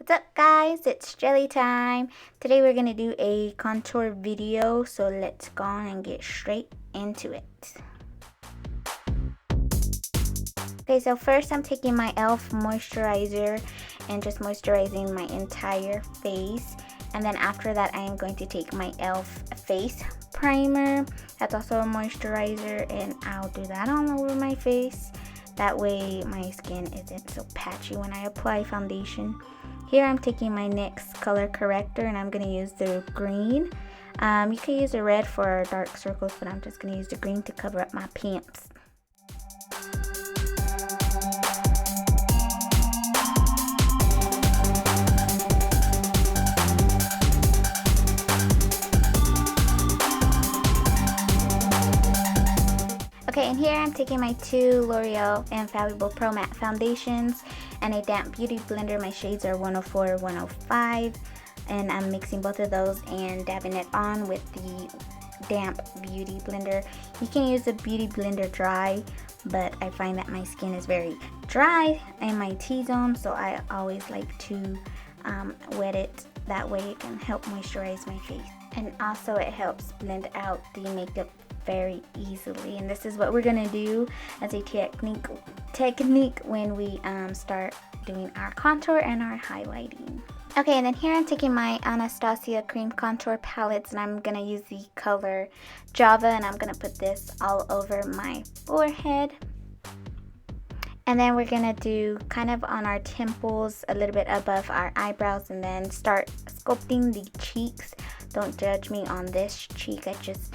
What's up guys, it's jelly time. Today we're gonna do a contour video, so let's go on and get straight into it. Okay, so first I'm taking my e.l.f. moisturizer and just moisturizing my entire face. And then after that I am going to take my e.l.f. face primer. That's also a moisturizer, and I'll do that all over my face. That way my skin isn't so patchy when I apply foundation. Here I'm taking my NYX color corrector and I'm going to use the green. You can use the red for dark circles, but I'm just going to use the green to cover up my pants. Okay, and here I'm taking my two L'Oreal Infallible Pro Matte foundations and a damp beauty blender. My shades are 104, 105, and I'm mixing both of those and dabbing it on with the damp beauty blender. You can use the beauty blender dry, but I find that my skin is very dry in my T-zone, so I always like to wet it. That way it can help moisturize my face, and also it helps blend out the makeup very easily. And this is what we're gonna do as a technique when we start doing our contour and our highlighting. Okay, and then here I'm taking my Anastasia cream contour palettes, and I'm gonna use the color Java, and I'm gonna put this all over my forehead. And then we're gonna do kind of on our temples, a little bit above our eyebrows, and then start sculpting the cheeks. Don't judge me on this cheek, I just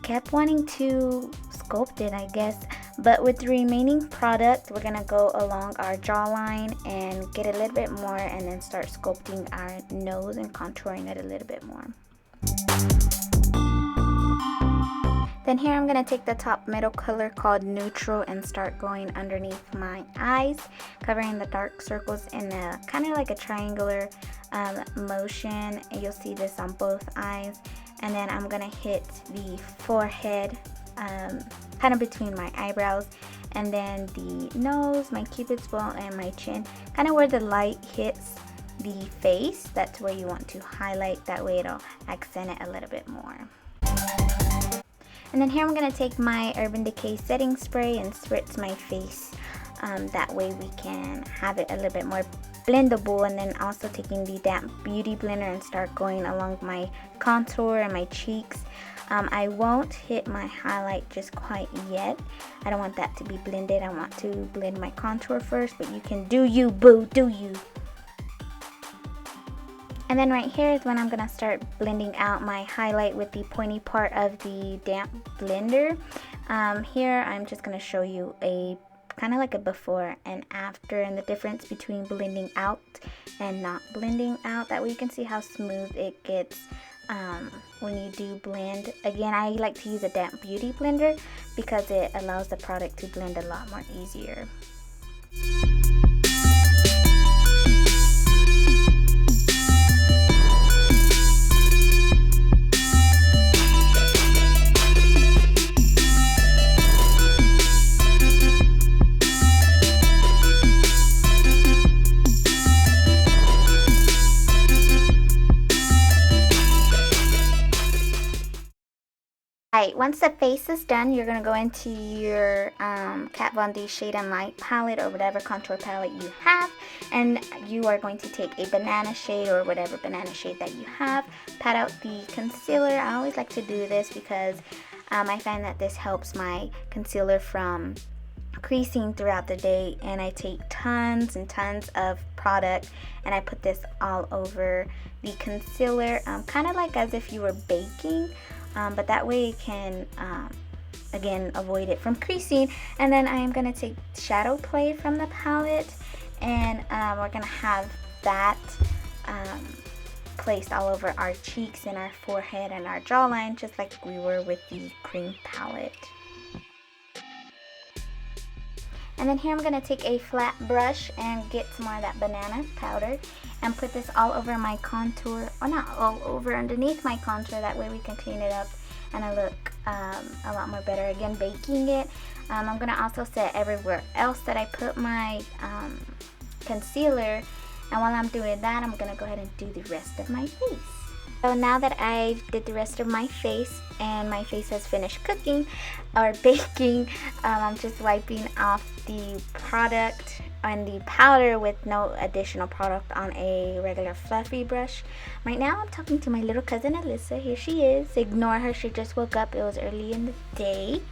kept wanting to sculpt it, I guess. But with the remaining product, we're gonna go along our jawline and get a little bit more, and then start sculpting our nose and contouring it a little bit more. Then here I'm gonna take the top middle color called Neutral and start going underneath my eyes, covering the dark circles in a kind of like a triangular motion. You'll see this on both eyes. And then I'm gonna hit the forehead, kind of between my eyebrows, and then the nose, my cupid's bow, and my chin, kind of where the light hits the face. That's where you want to highlight. That way it'll accent it a little bit more. And then here I'm gonna take my Urban Decay setting spray and spritz my face. That way we can have it a little bit more blendable. And then also taking the damp beauty blender and start going along my contour and my cheeks. I won't hit my highlight just quite yet. I don't want that to be blended. I want to blend my contour first, but you can do you, boo, do you. And then right here is when I'm gonna start blending out my highlight with the pointy part of the damp blender. Here I'm just gonna show you a kind of like a before and after, and the difference between blending out and not blending out. That way you can see how smooth it gets when you do blend. Again, I like to use a damp beauty blender because it allows the product to blend a lot more easier. Alright, once the face is done, you're going to go into your Kat Von D Shade and Light palette or whatever contour palette you have, and you are going to take a banana shade or whatever banana shade that you have, pat out the concealer. I always like to do this because I find that this helps my concealer from creasing throughout the day. And I take tons and tons of product and I put this all over the concealer, kind of like as if you were baking. But that way it can, again, avoid it from creasing. And then I am going to take Shadow Play from the palette, and we're going to have that placed all over our cheeks and our forehead and our jawline, just like we were with the cream palette. And then here I'm going to take a flat brush and get some more of that banana powder and put this all over my contour, or not all over, underneath my contour. That way we can clean it up and I look a lot more better. Again, baking it. I'm going to also set everywhere else that I put my concealer And while I'm doing that, I'm gonna go ahead and do the rest of my face. So now that I did the rest of my face and my face has finished cooking or baking, I'm just wiping off the product and the powder with no additional product on a regular fluffy brush. Right now I'm talking to my little cousin Alyssa. Here she is. Ignore her, she just woke up. It was early in the day.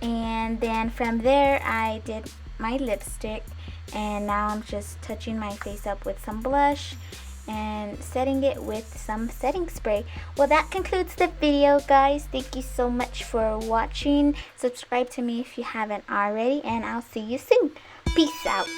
And then from there I did my lipstick, and now I'm just touching my face up with some blush and setting it with some setting spray. Well, that concludes the video, guys. Thank you so much for watching. Subscribe to me if you haven't already, and I'll see you soon. Peace out.